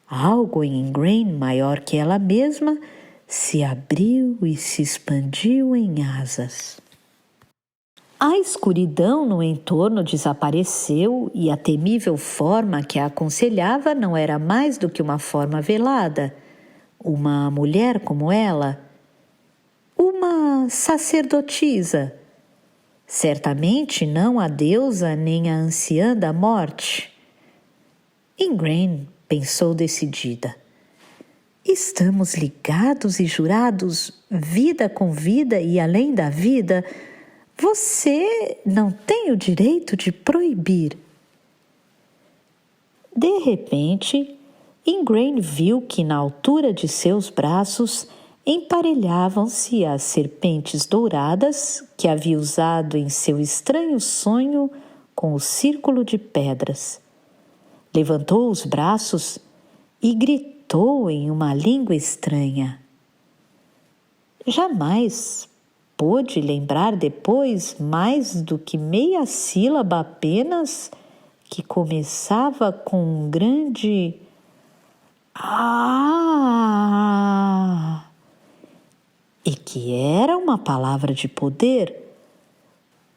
algo em Ingrain maior que ela mesma se abriu e se expandiu em asas. A escuridão no entorno desapareceu e a temível forma que a aconselhava não era mais do que uma forma velada, uma mulher como ela, uma sacerdotisa, certamente não a deusa nem a anciã da morte. Ingrain pensou decidida: estamos ligados e jurados vida com vida e além da vida. Você não tem o direito de proibir. De repente, Ingrain viu que na altura de seus braços emparelhavam-se as serpentes douradas que havia usado em seu estranho sonho com o círculo de pedras. Levantou os braços e gritou em uma língua estranha. Jamais pôde lembrar depois mais do que meia sílaba apenas, que começava com um grande "ah", e que era uma palavra de poder.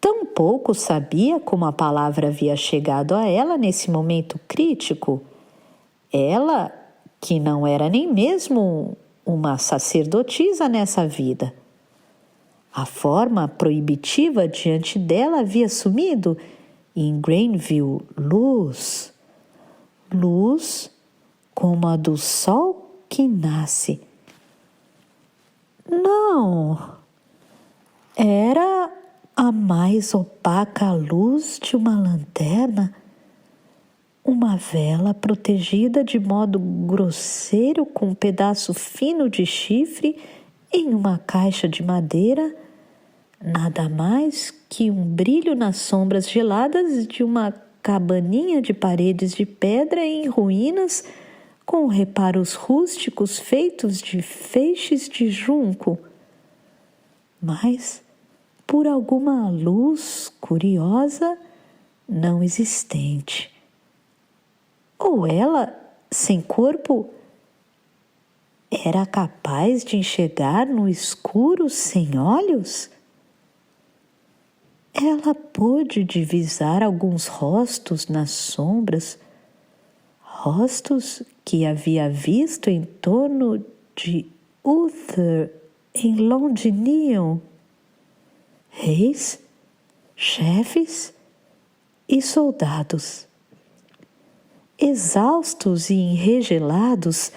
Tampouco sabia como a palavra havia chegado a ela nesse momento crítico. Ela, que não era nem mesmo uma sacerdotisa nessa vida. A forma proibitiva diante dela havia sumido Ingrain viu luz, luz como a do sol que nasce. Não, era a mais opaca luz de uma lanterna, uma vela protegida de modo grosseiro com um pedaço fino de chifre em uma caixa de madeira, nada mais que um brilho nas sombras geladas de uma cabaninha de paredes de pedra em ruínas, com reparos rústicos feitos de feixes de junco. Mas, por alguma luz curiosa, não existente. Ou ela, sem corpo, era capaz de enxergar no escuro sem olhos? Ela pôde divisar alguns rostos nas sombras, rostos que havia visto em torno de Uther em Londinium. Reis, chefes e soldados. Exaustos e enregelados,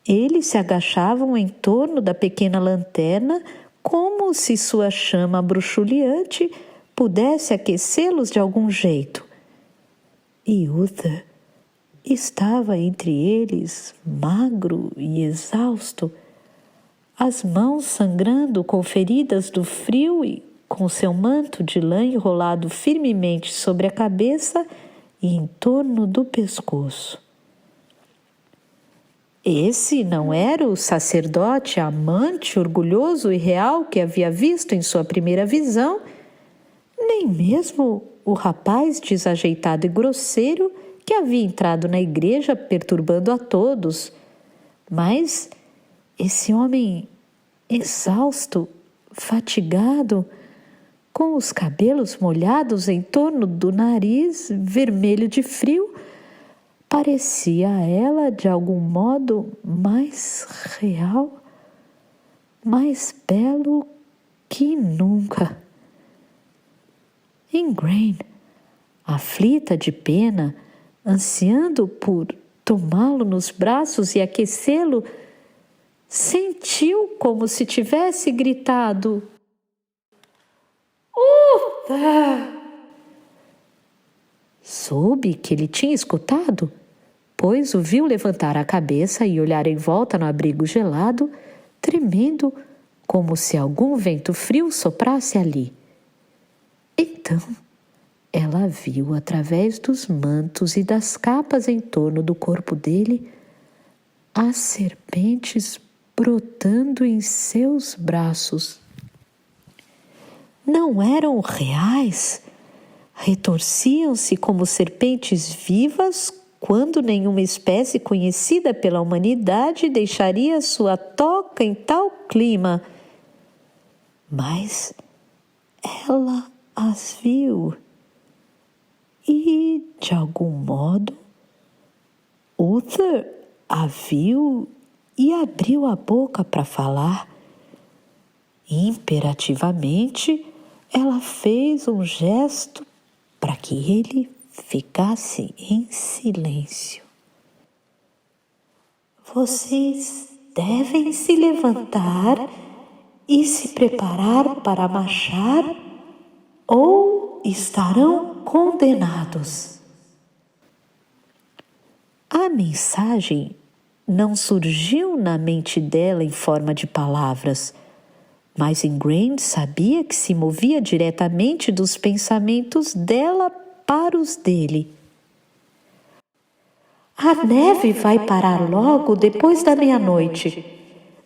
eles se agachavam em torno da pequena lanterna como se sua chama bruxuleante pudesse aquecê-los de algum jeito. E Uther estava entre eles, magro e exausto, as mãos sangrando com feridas do frio e com seu manto de lã enrolado firmemente sobre a cabeça e em torno do pescoço. Esse não era o sacerdote amante, orgulhoso e real que havia visto em sua primeira visão, nem mesmo o rapaz desajeitado e grosseiro que havia entrado na igreja perturbando a todos, mas esse homem exausto, fatigado, com os cabelos molhados em torno do nariz vermelho de frio, parecia a ela de algum modo mais real, mais belo que nunca. Ingrain, aflita de pena, ansiando por tomá-lo nos braços e aquecê-lo, sentiu como se tivesse gritado: Uther! Soube que ele tinha escutado, pois o viu levantar a cabeça e olhar em volta no abrigo gelado, tremendo como se algum vento frio soprasse ali. Então, ela viu através dos mantos e das capas em torno do corpo dele as serpentes brotando em seus braços. Não eram reais, retorciam-se como serpentes vivas quando nenhuma espécie conhecida pela humanidade deixaria sua toca em tal clima. Mas ela as viu e, de algum modo, Uther a viu e abriu a boca para falar. Imperativamente, ela fez um gesto para que ele ficasse em silêncio. Vocês devem se levantar e se preparar para marchar ou estarão condenados. A mensagem não surgiu na mente dela em forma de palavras, mas Ingrain sabia que se movia diretamente dos pensamentos dela para os dele. A neve vai parar logo depois da meia-noite.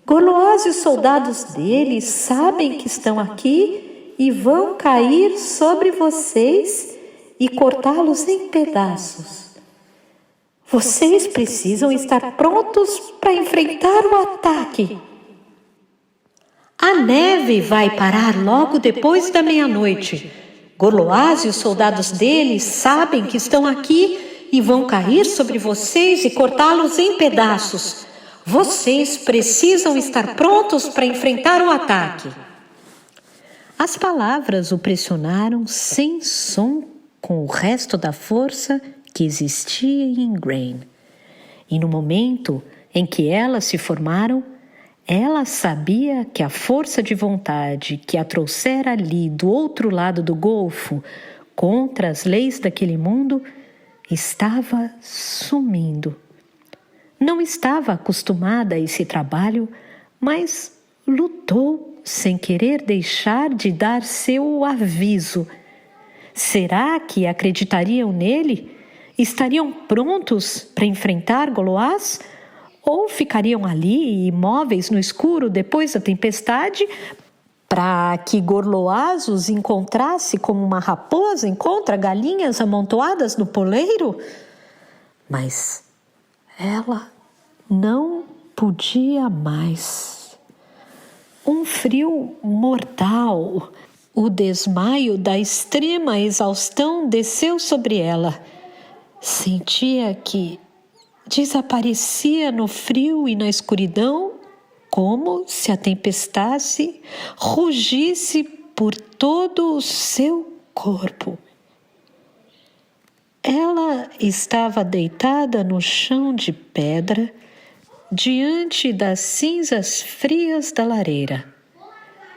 Gorloaz e os soldados dele sabem que estão aqui e vão cair sobre vocês e cortá-los em pedaços. Vocês precisam estar prontos para enfrentar o ataque. A neve vai parar logo depois da meia-noite. Gorloaz e os soldados dele sabem que estão aqui e vão cair sobre vocês e cortá-los em pedaços. Vocês precisam estar prontos para enfrentar o ataque. As palavras o pressionaram sem som com o resto da força que existia em Ingrain. E no momento em que elas se formaram, ela sabia que a força de vontade que a trouxera ali do outro lado do golfo, contra as leis daquele mundo, estava sumindo. Não estava acostumada a esse trabalho, mas lutou sem querer deixar de dar seu aviso. Será que acreditariam nele? Estariam prontos para enfrentar Goloás? Ou ficariam ali, imóveis no escuro depois da tempestade, para que Gorloás os encontrasse como uma raposa encontra galinhas amontoadas no poleiro? Mas ela não podia mais. Um frio mortal, o desmaio da extrema exaustão desceu sobre ela. Sentia que desaparecia no frio e na escuridão, como se a tempestade rugisse por todo o seu corpo. Ela estava deitada no chão de pedra, diante das cinzas frias da lareira.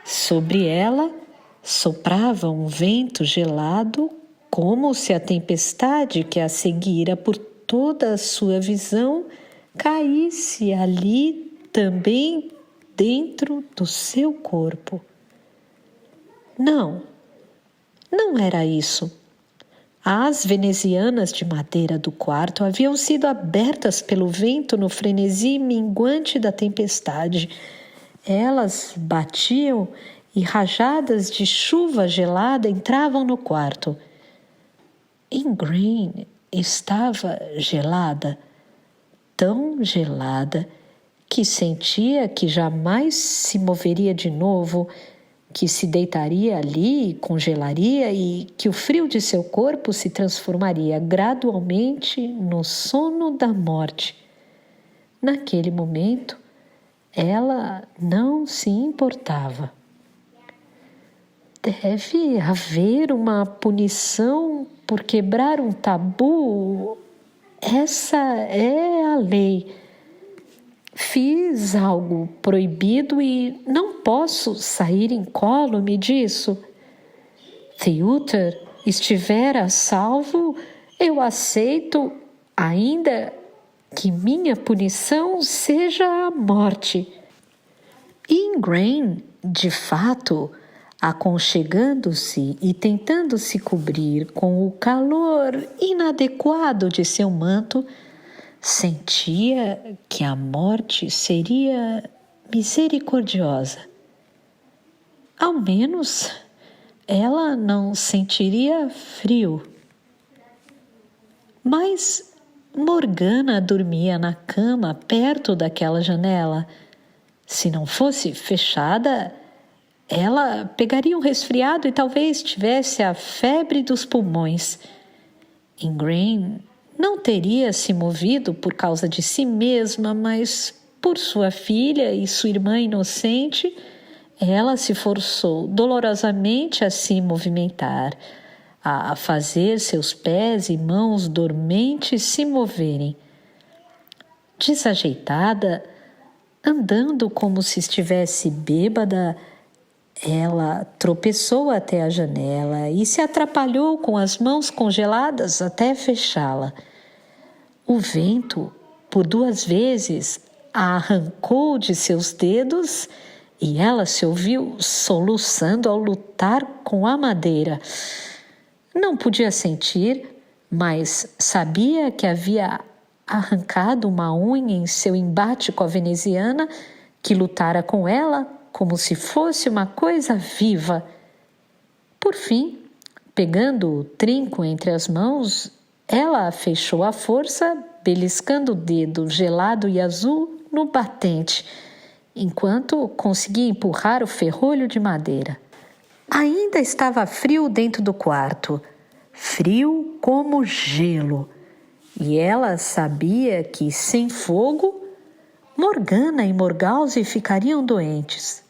Sobre ela soprava um vento gelado, como se a tempestade que a seguira por toda a sua visão caísse ali também dentro do seu corpo. Não era isso. As venezianas de madeira do quarto haviam sido abertas pelo vento no frenesi minguante da tempestade. Elas batiam e rajadas de chuva gelada entravam no quarto. Ingrain estava gelada, tão gelada que sentia que jamais se moveria de novo, que se deitaria ali e congelaria e que o frio de seu corpo se transformaria gradualmente no sono da morte. Naquele momento, ela não se importava. Deve haver uma punição por quebrar um tabu. Essa é a lei. Fiz algo proibido e não posso sair incólume disso. Teuter estivera a salvo, eu aceito, ainda que minha punição seja a morte. Ingrain, de fato, aconchegando-se e tentando se cobrir com o calor inadequado de seu manto, sentia que a morte seria misericordiosa. Ao menos ela não sentiria frio. Mas Morgana dormia na cama perto daquela janela. Se não fosse fechada, ela pegaria um resfriado e talvez tivesse a febre dos pulmões. Ingrain não teria se movido por causa de si mesma, mas por sua filha e sua irmã inocente, ela se forçou dolorosamente a se movimentar, a fazer seus pés e mãos dormentes se moverem. Desajeitada, andando como se estivesse bêbada, ela tropeçou até a janela e se atrapalhou com as mãos congeladas até fechá-la. O vento, por 2 vezes, a arrancou de seus dedos e ela se ouviu soluçando ao lutar com a madeira. Não podia sentir, mas sabia que havia arrancado uma unha em seu embate com a veneziana, que lutara com ela como se fosse uma coisa viva. Por fim, pegando o trinco entre as mãos, ela fechou à força, beliscando o dedo gelado e azul no batente, enquanto conseguia empurrar o ferrolho de madeira. Ainda estava frio dentro do quarto, frio como gelo, e ela sabia que, sem fogo, Morgana e Morgause ficariam doentes.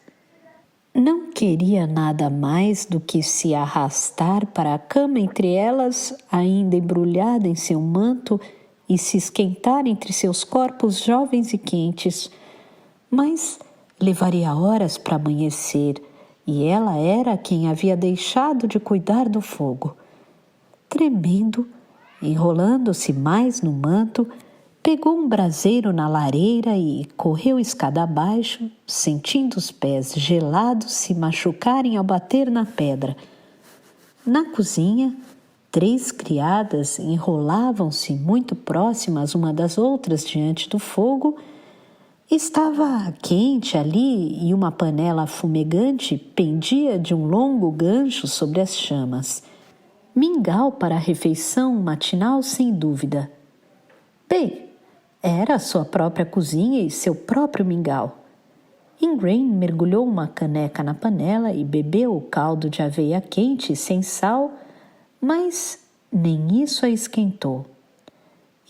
Não queria nada mais do que se arrastar para a cama entre elas, ainda embrulhada em seu manto, e se esquentar entre seus corpos jovens e quentes. Mas levaria horas para amanhecer, e ela era quem havia deixado de cuidar do fogo. Tremendo, enrolando-se mais no manto, pegou um braseiro na lareira e correu escada abaixo, sentindo os pés gelados se machucarem ao bater na pedra. Na cozinha, 3 criadas enrolavam-se muito próximas uma das outras diante do fogo. Estava quente ali e uma panela fumegante pendia de um longo gancho sobre as chamas. Mingau para a refeição matinal, sem dúvida. Bem, era sua própria cozinha e seu próprio mingau. Ingrain mergulhou uma caneca na panela e bebeu o caldo de aveia quente sem sal, mas nem isso a esquentou.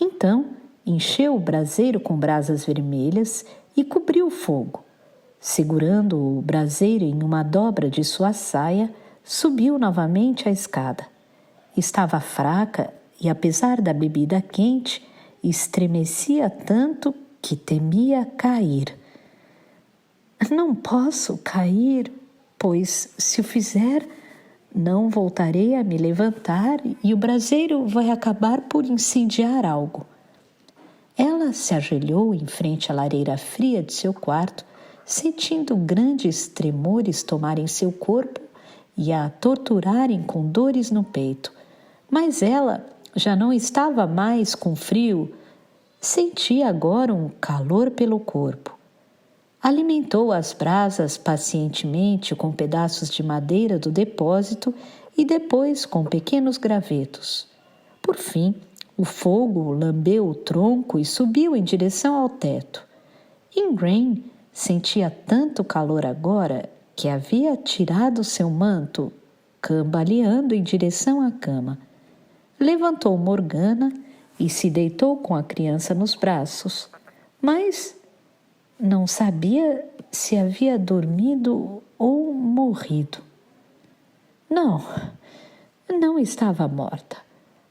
Então, encheu o braseiro com brasas vermelhas e cobriu o fogo. Segurando o braseiro em uma dobra de sua saia, subiu novamente a escada. Estava fraca e, apesar da bebida quente, estremecia tanto que temia cair. Não posso cair, pois, se o fizer, não voltarei a me levantar e o braseiro vai acabar por incendiar algo. Ela se ajoelhou em frente à lareira fria de seu quarto, sentindo grandes tremores tomarem seu corpo e a torturarem com dores no peito. Mas ela já não estava mais com frio, sentia agora um calor pelo corpo. Alimentou as brasas pacientemente com pedaços de madeira do depósito e depois com pequenos gravetos. Por fim, o fogo lambeu o tronco e subiu em direção ao teto. Ingrain sentia tanto calor agora que havia tirado seu manto, cambaleando em direção à cama. Levantou Morgana e se deitou com a criança nos braços, mas não sabia se havia dormido ou morrido. Não estava morta.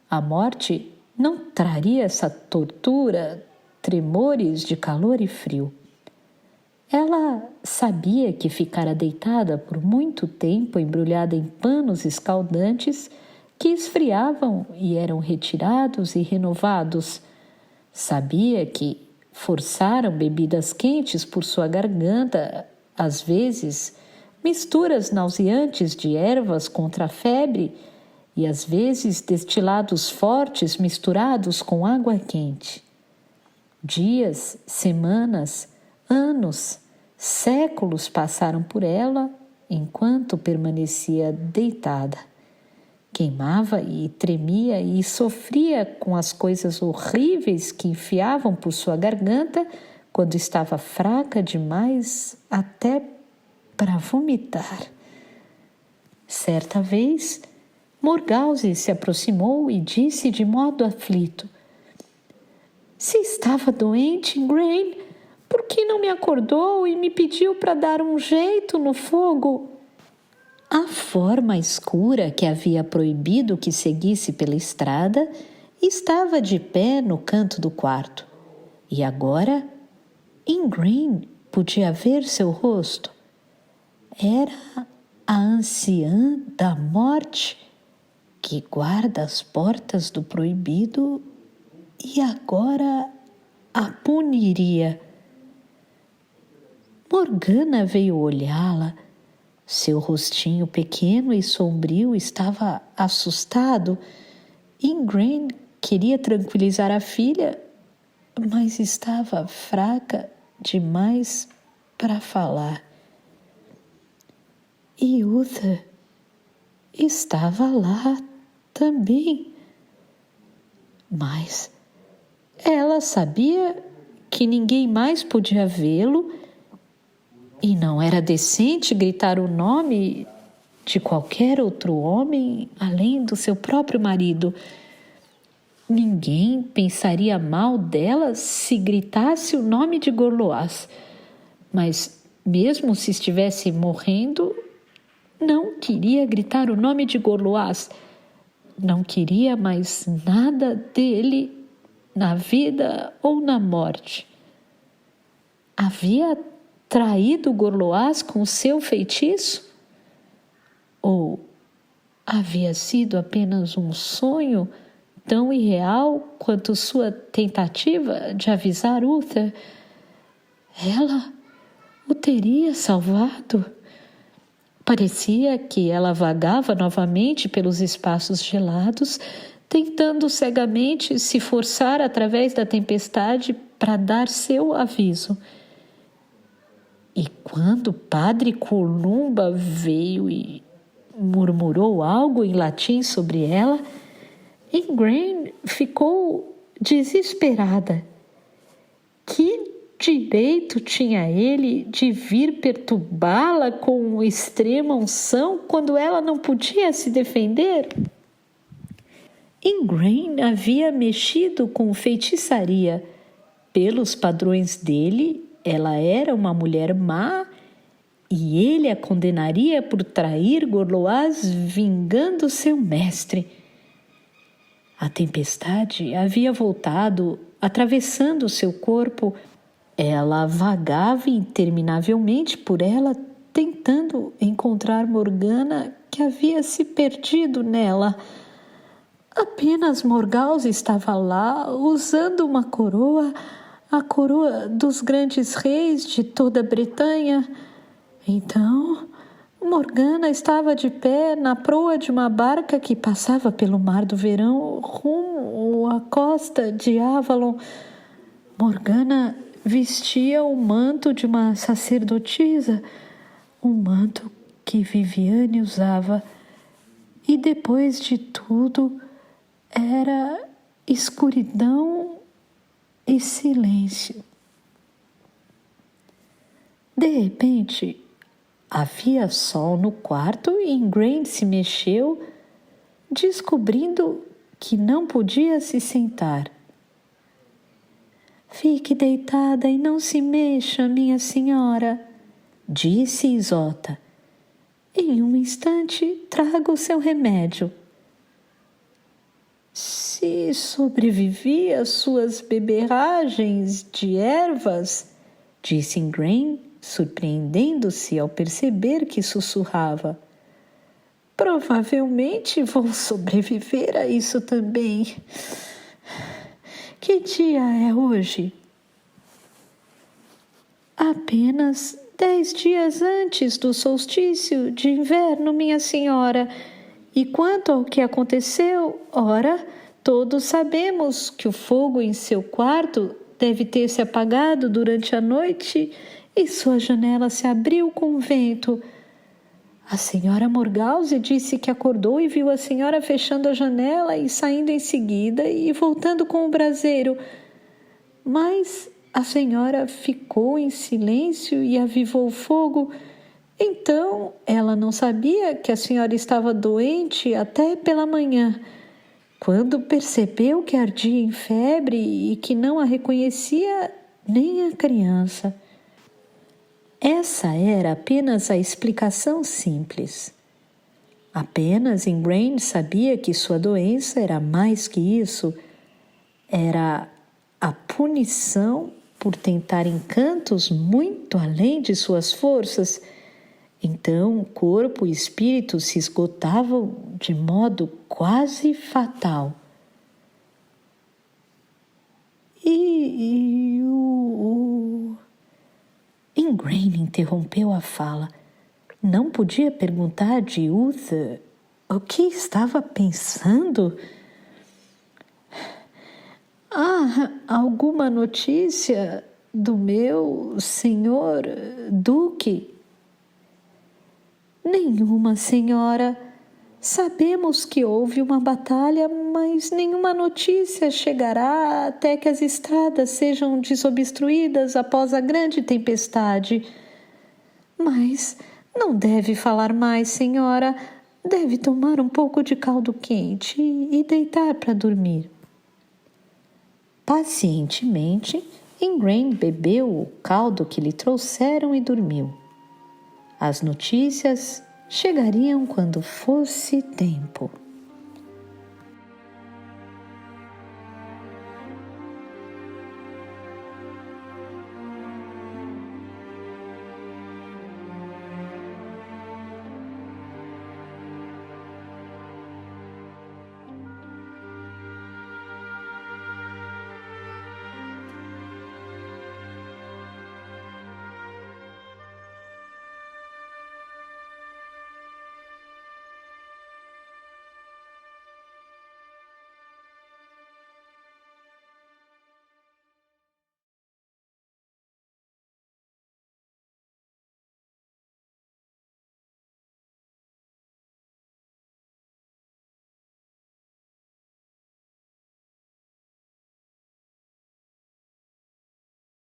A morte não traria essa tortura, tremores de calor e frio. Ela sabia que ficara deitada por muito tempo embrulhada em panos escaldantes que esfriavam e eram retirados e renovados. Sabia que forçaram bebidas quentes por sua garganta, às vezes misturas nauseantes de ervas contra a febre e às vezes destilados fortes misturados com água quente. Dias, semanas, anos, séculos passaram por ela enquanto permanecia deitada. Queimava e tremia e sofria com as coisas horríveis que enfiavam por sua garganta quando estava fraca demais até para vomitar. Certa vez, Morgause se aproximou e disse de modo aflito: "Se estava doente, Ingrain, por que não me acordou e me pediu para dar um jeito no fogo?" A forma escura que havia proibido que seguisse pela estrada estava de pé no canto do quarto. E agora, Ingrain podia ver seu rosto. Era a anciã da morte que guarda as portas do proibido e agora a puniria. Morgana veio olhá-la. Seu rostinho pequeno e sombrio estava assustado. Ingrain queria tranquilizar a filha, mas estava fraca demais para falar. E Uther estava lá também. Mas ela sabia que ninguém mais podia vê-lo e não era decente gritar o nome de qualquer outro homem além do seu próprio marido. Ninguém pensaria mal dela se gritasse o nome de Gorlois, mas Mesmo se estivesse morrendo, não queria gritar o nome de Gorlois. Não queria mais nada dele na vida ou na morte. Havia traído Gorlois com seu feitiço? Ou havia sido apenas um sonho tão irreal quanto sua tentativa de avisar Uther? Ela o teria salvado? Parecia que ela vagava novamente pelos espaços gelados, tentando cegamente se forçar através da tempestade para dar seu aviso. E quando Padre Columba veio e murmurou algo em latim sobre ela, Ingrain ficou desesperada. Que direito tinha ele de vir perturbá-la com extrema unção quando ela não podia se defender? Ingrain havia mexido com feitiçaria. Pelos padrões dele, ela era uma mulher má e ele a condenaria por trair Gorlois, vingando seu mestre. A tempestade havia voltado, atravessando seu corpo. Ela vagava interminavelmente por ela, tentando encontrar Morgana, que havia se perdido nela. Apenas Morgause estava lá, usando uma coroa, a coroa dos grandes reis de toda a Bretanha. Então, Morgana estava de pé na proa de uma barca que passava pelo mar do verão rumo à costa de Avalon. Morgana vestia o manto de uma sacerdotisa, um manto que Viviane usava. E depois de tudo, era escuridão e silêncio. De repente, havia sol no quarto e Ingrain se mexeu, descobrindo que não podia se sentar. Fique deitada e não se mexa, minha senhora, disse Isota. Em um instante trago o seu remédio. Se sobrevivi às suas beberragens de ervas, disse Ingrain, surpreendendo-se ao perceber que sussurrava. Provavelmente vou sobreviver a isso também. Que dia é hoje? Apenas 10 dias antes do solstício de inverno, minha senhora. E quanto ao que aconteceu, ora, todos sabemos que o fogo em seu quarto deve ter se apagado durante a noite e sua janela se abriu com o vento. A senhora Morgause disse que acordou e viu a senhora fechando a janela e saindo em seguida e voltando com o braseiro. Mas a senhora ficou em silêncio e avivou o fogo. Então ela não sabia que a senhora estava doente até pela manhã. Quando percebeu que ardia em febre e que não a reconhecia nem a criança. Essa era apenas a explicação simples. Apenas Ingrain sabia que sua doença era mais que isso. Era a punição por tentar encantos muito além de suas forças. Então, corpo e espírito se esgotavam de modo quase fatal. Ingrain interrompeu a fala. Não podia perguntar de Uther o que estava pensando. Há alguma notícia do meu senhor Duque? Nenhuma, senhora. Sabemos que houve uma batalha, mas nenhuma notícia chegará até que as estradas sejam desobstruídas após a grande tempestade. Mas não deve falar mais, senhora. Deve tomar um pouco de caldo quente e deitar para dormir. Pacientemente, Ingrain bebeu o caldo que lhe trouxeram e dormiu. As notícias chegariam quando fosse tempo.